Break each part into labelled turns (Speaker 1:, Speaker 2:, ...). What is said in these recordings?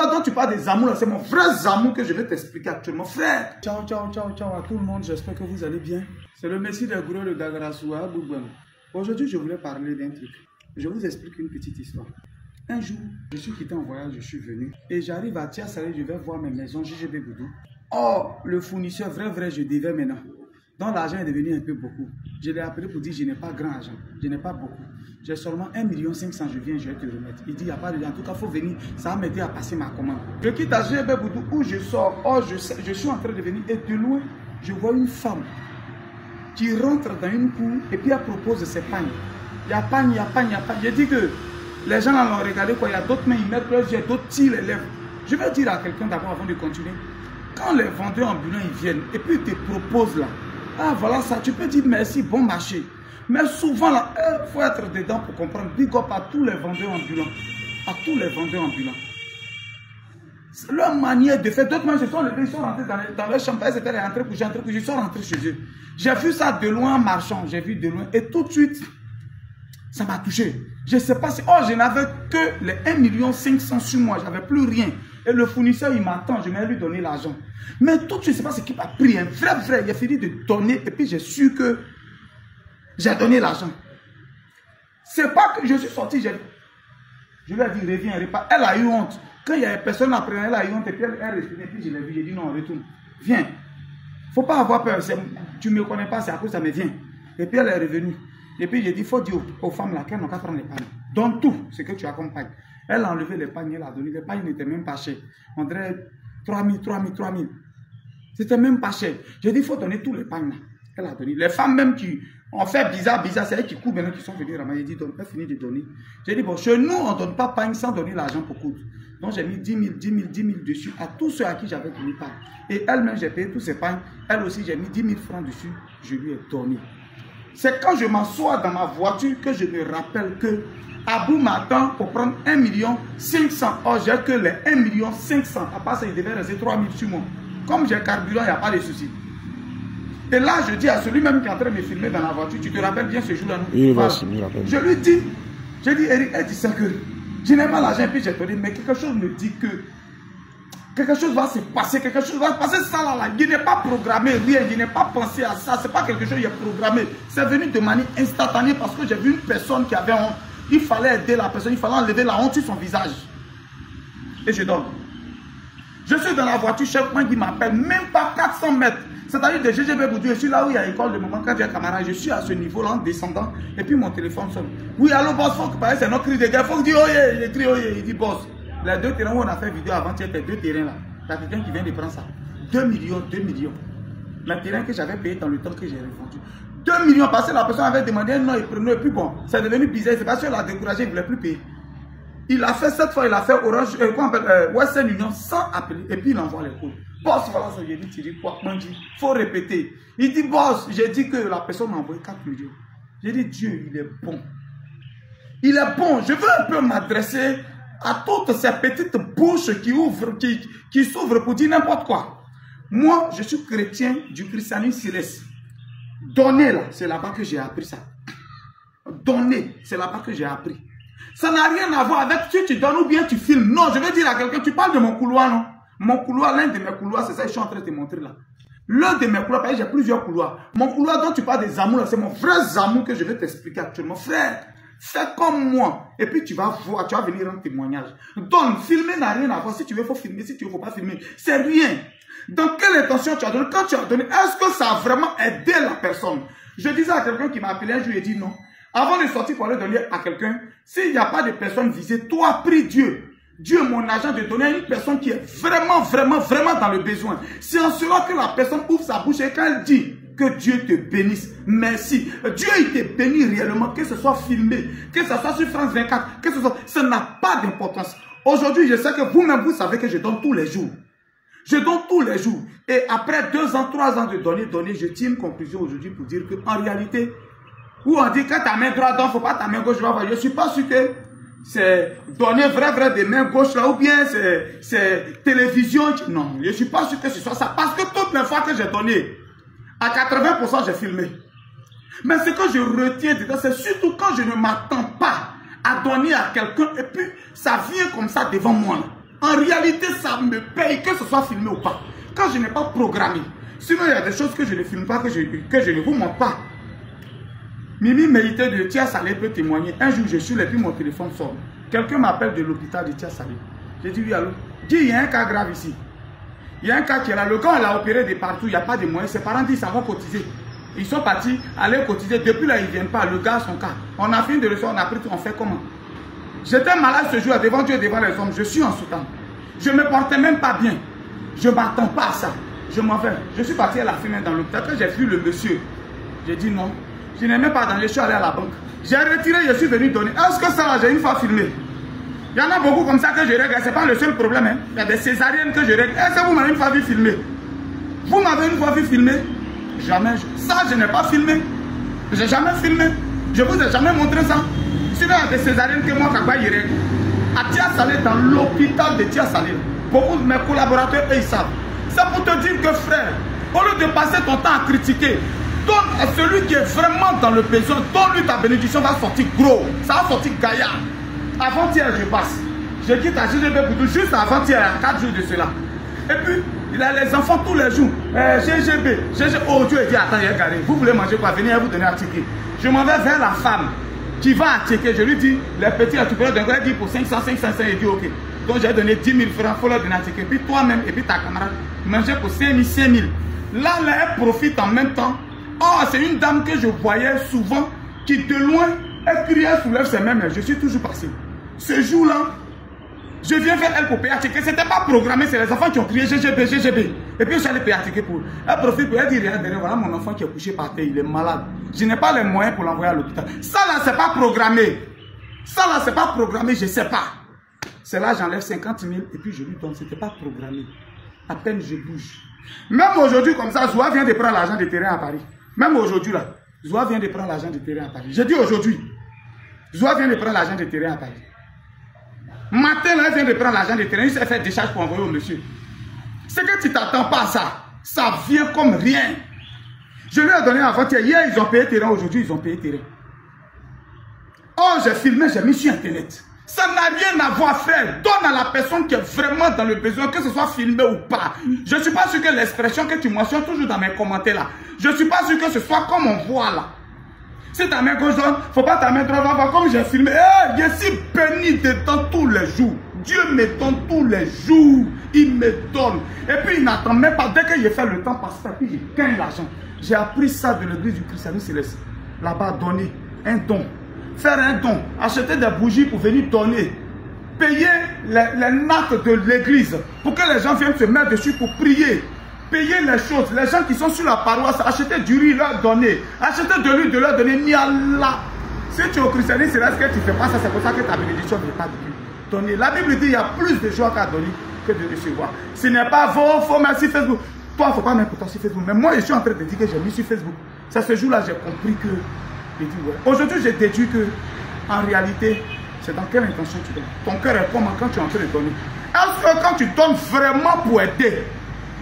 Speaker 1: Moncoulou dont tu parles des amours, c'est mon vrai amour que je vais t'expliquer actuellement. Frère! Ciao, ciao, ciao, ciao à tout le monde. J'espère que vous allez bien. C'est le Messie des gros de Dagarassoua, Boubouam. Aujourd'hui, je voulais parler d'un truc. Je vous explique une petite histoire. Un jour, je suis quitté en voyage, je suis venu. Et j'arrive à Tiasalé, je vais voir mes maisons JGB Boudou. Oh, le fournisseur, vrai, je devais maintenant. Donc l'argent est devenu un peu beaucoup. Je l'ai appelé pour dire, je n'ai pas grand argent. Je n'ai pas beaucoup. J'ai seulement 1 500 000, je viens, je vais te remettre. Il dit, il n'y a pas de... En tout cas, il faut venir. Ça va m'aider à passer ma commande. Je quitte à JGB Boudou où je sors. Oh, je suis en train de venir. Et de loin, je vois une femme qui rentre dans une cour et puis elle propose ses pagnes. Il y a pagne, il y a pagne, il y a pagne. Je dis que les gens l'ont regardé, quoi. Il y a d'autres mains, ils mettent leurs yeux, d'autres tirent les lèvres. Je vais dire à quelqu'un d'abord avant de continuer. Quand les vendeurs ambulants ils viennent et puis ils te proposent là, ah voilà ça, tu peux dire merci, bon marché. Mais souvent là, il faut être dedans pour comprendre. Big up à tous les vendeurs ambulants. À tous les vendeurs ambulants. Leur manière de faire, d'autres mains se sont levés, ils sont rentrés dans leur chambre, ils étaient rentrés coucher, ils sont rentrés chez eux. J'ai vu ça de loin en marchant, j'ai vu de loin et tout de suite, ça m'a touché. Je ne sais pas si, oh je n'avais que les 1 500 000 sur moi, je n'avais plus rien. Et le fournisseur il m'attend, je vais lui donner l'argent. Mais tout de suite, je ne sais pas ce qu'il m'a pris, un vrai, il a fini de donner et puis j'ai su que j'ai donné l'argent. C'est pas que je suis sorti, je lui ai dit reviens, repars. Elle a eu honte. Quand il y a personne après, elle a eu honte et puis elle respirait, et puis je l'ai vu, j'ai dit non, retourne, viens. Faut pas avoir peur, tu ne me connais pas, c'est à cause ça me vient. Et puis elle est revenue. Et puis j'ai dit, il faut dire aux femmes là qu'elles n'ont qu'à prendre les pagnes. Donne tout ce que tu accompagnes. Elle a enlevé les pagnes, elle a donné. Les pagnes n'étaient même pas chères. On dirait 3 000. C'était même pas cher. J'ai dit, il faut donner tous les pagnes là. Elle a donné. Les femmes même qui ont fait bizarre, c'est elles qui courent maintenant qui sont venues ramasser. J'ai dit, elle finit de donner. J'ai dit, bon, chez nous, on ne donne pas pagnes sans donner l'argent pour coudre. Donc j'ai mis 10 000 dessus à tous ceux à qui j'avais donné pagnes. Et elle-même, j'ai payé tous ces pagnes. Elle aussi, j'ai mis 10 000 francs dessus. Je lui ai donné. C'est quand je m'assois dans ma voiture que je me rappelle que Abou m'attend pour prendre 1 500 000. Or, j'ai que les 1 500 000. À part ça, il devait rester 3 000 sur moi. Comme j'ai carburant, il n'y a pas de souci. Et là, je dis à celui-même qui est en train de me filmer dans la voiture, tu te rappelles bien ce jour-là?
Speaker 2: Oui,
Speaker 1: voilà.
Speaker 2: Je
Speaker 1: lui dis, Eric, elle dit ça que je n'ai pas l'argent, puis j'ai donné, mais quelque chose me dit que quelque chose va se passer, quelque chose va se passer, ça là, il n'est pas programmé, rien, il n'est pas pensé à ça, c'est pas quelque chose qui est programmé. C'est venu de manière instantanée parce que j'ai vu une personne qui avait honte. Il fallait aider la personne, il fallait enlever la honte sur son visage. Et je donne. Je suis dans la voiture, chef qui m'appelle, même pas 400 mètres. C'est-à-dire de GGB Boudou, je suis là où il y a l'école de moment, quand j'ai un camarade, je suis à ce niveau-là en descendant, et puis mon téléphone sonne. Oui, allô, boss, faut que c'est notre cri de guerre, faut que dire, oye, il crie, oye, il dit, boss. Les 2 terrains où on a fait vidéo avant, il y a 2 terrains là. Il y a quelqu'un qui vient de prendre ça. 2 millions. Le terrain que j'avais payé dans le temps que j'ai revendu. 2 millions, parce que la personne avait demandé un nom et prenait, et puis bon, c'est devenu bizarre, c'est parce qu'elle a découragé, il ne voulait plus payer. Il a fait cette fois, il a fait Orange, Western Union sans appeler, et puis il envoie les codes. Boss, voilà ça, j'ai dit, tu dis quoi? Il dit, faut répéter. Il dit, boss, j'ai dit que la personne m'a envoyé 4 millions. J'ai dit, Dieu, il est bon. Il est bon. Je veux un peu m'adresser à toutes ces petites bouches qui s'ouvrent pour dire n'importe quoi. Moi, je suis chrétien du christianisme céleste. Donner, là, c'est là-bas que j'ai appris ça. Donner, c'est là-bas que j'ai appris. Ça n'a rien à voir avec si tu donnes ou bien tu filmes. Non, je veux dire à quelqu'un, tu parles de mon couloir, non? Mon couloir, l'un de mes couloirs, c'est ça que je suis en train de te montrer là. L'un de mes couloirs, parce que j'ai plusieurs couloirs. Mon couloir dont tu parles des amours, c'est mon vrai amour que je vais t'expliquer actuellement. Frère, fais comme moi. Et puis tu vas voir, tu vas venir rendre témoignage. Donne, filmer n'a rien à voir. Si tu veux, il faut filmer. Si tu veux, il ne faut pas filmer. C'est rien. Dans quelle intention tu as donné? Quand tu as donné, est-ce que ça a vraiment aidé la personne? Je disais à quelqu'un qui m'a appelé un jour, il dit non. Avant de sortir pour aller donner à quelqu'un, s'il n'y a pas de personne visée, toi, prie Dieu. Dieu, mon agent, de donner à une personne qui est vraiment dans le besoin. C'est en cela que la personne ouvre sa bouche et quand elle dit que Dieu te bénisse, merci. Dieu, il te bénit réellement, que ce soit filmé, que ce soit sur France 24, que ce soit, ça n'a pas d'importance. Aujourd'hui, je sais que vous-même, vous savez que je donne tous les jours. Je donne tous les jours. Et après 2 ans, 3 ans de donner, je tire une conclusion aujourd'hui pour dire qu'en réalité, où on dit que ta main droite, donc il ne faut pas ta main gauche. Je ne suis pas sûr que c'est donner vrai des mains gauches là, ou bien c'est télévision. Non, je ne suis pas sûr que ce soit ça. Parce que toutes les fois que j'ai donné, à 80% j'ai filmé. Mais ce que je retiens dedans, c'est surtout quand je ne m'attends pas à donner à quelqu'un et puis ça vient comme ça devant moi. En réalité, ça me paye que ce soit filmé ou pas. Quand je n'ai pas programmé. Sinon, il y a des choses que je ne filme pas, que je ne vous montre pas. Mimi Méité de Tia Salé peut témoigner. Un jour, je suis là, puis mon téléphone sonne. Quelqu'un m'appelle de l'hôpital de Tia Salé. J'ai dit oui, allô. Dis, il y a un cas grave ici. Il y a un cas qui est là. Le gars, il a opéré de partout. Il n'y a pas de moyens. Ses parents disent, ça va cotiser. Ils sont partis, aller cotiser. Depuis là, ils ne viennent pas. Le gars, son cas. On a fini de recevoir, on a pris tout. On fait comment? J'étais malade ce jour devant Dieu et devant les hommes. Je suis en soudan. Je ne me portais même pas bien. Je ne m'attends pas à ça. Je m'en vais. Je suis parti à la fin dans l'hôpital. Quand j'ai vu le monsieur, j'ai dit non. Je n'ai même pas dans les choses aller à la banque. J'ai retiré, je suis venu donner. Est-ce que ça, j'ai une fois filmé? Il y en a beaucoup comme ça que je règle. Ce n'est pas le seul problème. Hein. Il y a des césariennes que je règle. Est-ce que vous m'avez une fois vu filmer? Vous m'avez une fois vu filmer? Jamais. Ça, je n'ai pas filmé. Je n'ai jamais filmé. Je ne vous ai jamais montré ça. Sinon, il y a des césariennes que moi, quand je règle. À Tia Salé, dans l'hôpital de Tia Salé, beaucoup de mes collaborateurs, eux, ils savent. C'est pour te dire que, frère, au lieu de passer ton temps à critiquer, donne à celui qui est vraiment dans le besoin, donne-lui ta bénédiction, va sortir gros. Ça va sortir gaillard. Avant-hier, je passe. Je quitte à GGB Boudou juste avant-hier, à 4 jours de cela. Et puis, il a les enfants tous les jours. GGB. Oh, Dieu dit, attends, il est garé. Vous voulez manger quoi? Venez vous donner à ticket. Je m'en vais vers la femme qui va à ticket. Je lui dis, les petits, tu peux leur donner, elle dit pour 500, il dit ok. Donc j'ai donné 10 000 francs, il faut leur donner un ticket. Puis toi-même et puis ta camarade, manger pour 5 000. Là, elle profite en même temps. Oh, c'est une dame que je voyais souvent qui de loin, elle crie, elle soulève ses mains, mais je suis toujours passé. Ce jour-là, je viens vers elle pour payer un ticket. Ce n'était pas programmé, c'est les enfants qui ont crié GGB, GGB. Et puis je suis allé payer un ticket pour. Elle profite pour elle dire, regarde, voilà mon enfant qui est couché par terre, il est malade. Je n'ai pas les moyens pour l'envoyer à l'hôpital. Ça là, c'est pas programmé. Ça là, c'est pas programmé, je ne sais pas. C'est là, j'enlève 50 000 et puis je lui donne. Ce n'était pas programmé. À peine je bouge. Même aujourd'hui, comme ça, Zoua vient de prendre l'argent de terrain à Paris. Même aujourd'hui, là, Zoua vient de prendre l'argent de terrain à Paris. J'ai dit aujourd'hui. Zoua vient de prendre l'argent de terrain à Paris. Matin, là, elle vient de prendre l'argent de terrain. Il s'est fait décharge pour envoyer au monsieur. C'est que tu ne t'attends pas à ça. Ça vient comme rien. Je lui ai donné avant-hier. Hier, ils ont payé terrain. Aujourd'hui, ils ont payé terrain. Oh, j'ai filmé, j'ai mis sur Internet. Ça n'a rien à voir, frère. Donne à la personne qui est vraiment dans le besoin, que ce soit filmé ou pas. Je ne suis pas sûr que l'expression que tu mentionnes toujours dans mes commentaires là, je ne suis pas sûr que ce soit comme on voit là. Si ta main gauche donne, il ne faut pas ta main droite voir comme j'ai filmé. Je suis béni dedans tous les jours. Dieu me donne tous les jours. Il me donne. Et puis il n'attend même pas. Dès que j'ai fait le temps passer, puis je gagne l'argent. J'ai appris ça de l'église du christianisme céleste. Là-bas, donner un don. Faire un don, acheter des bougies pour venir donner, payer les nattes de l'église pour que les gens viennent se mettre dessus pour prier, payer les choses, les gens qui sont sur la paroisse, acheter du riz, leur donner, acheter de l'huile, de leur donner, ni Allah. Si tu es au christianisme, c'est là ce que tu fais pas ça, c'est pour ça que ta bénédiction ne vient pas donner. La Bible dit qu'il y a plus de joie qu'à donner que de recevoir. Ce n'est pas faux, merci Facebook. Toi, il ne faut pas mettre pour toi sur Facebook. Mais moi, je suis en train de dire que j'ai mis sur Facebook. C'est ce jour-là, j'ai compris que. Aujourd'hui, j'ai déduit que, en réalité, c'est dans quelle intention tu donnes. Ton cœur est comment quand tu es en train de donner. Est-ce que quand tu donnes vraiment pour aider,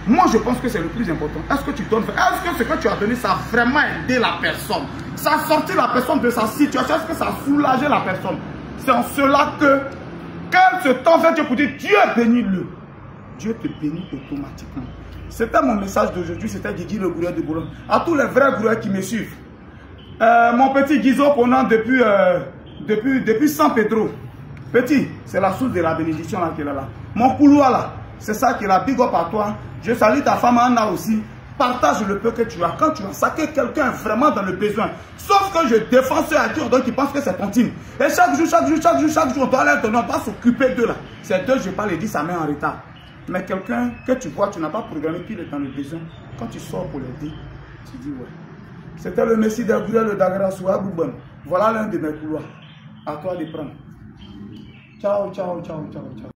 Speaker 1: moi je pense que c'est le plus important. Est-ce que tu donnes, est-ce que ce que tu as donné, ça a vraiment aidé la personne? Ça a sorti la personne de sa situation? Est-ce que ça a soulagé la personne? C'est en cela que, quand ce temps fait Dieu pour dire, Dieu bénis-le. Dieu te bénit automatiquement. C'était mon message d'aujourd'hui, c'était Guigui le gourou de Boulogne. À tous les vrais gourous qui me suivent. Mon petit Guizo Conan depuis San Pedro. Petit, c'est la source de la bénédiction là qui est là. Mon couloir là, c'est ça qui est là. Big up à toi. Je salue ta femme Anna aussi. Partage le peu que tu as. Quand tu as saqué quelqu'un vraiment dans le besoin. Sauf que je défends ceux à qui on donne qui pensent que c'est ton team. Et chaque jour, on doit leur donner, on doit s'occuper d'eux là. C'est deux, je parle et dis ça met en retard. Mais quelqu'un que tu vois, tu n'as pas programmé qu'il est dans le besoin. Quand tu sors pour l'aider, tu dis ouais. C'était le Messie d'Agoura, le Dagara Souaboubon. Voilà l'un de mes couloirs. À toi de prendre. Ciao, ciao, ciao, ciao, ciao.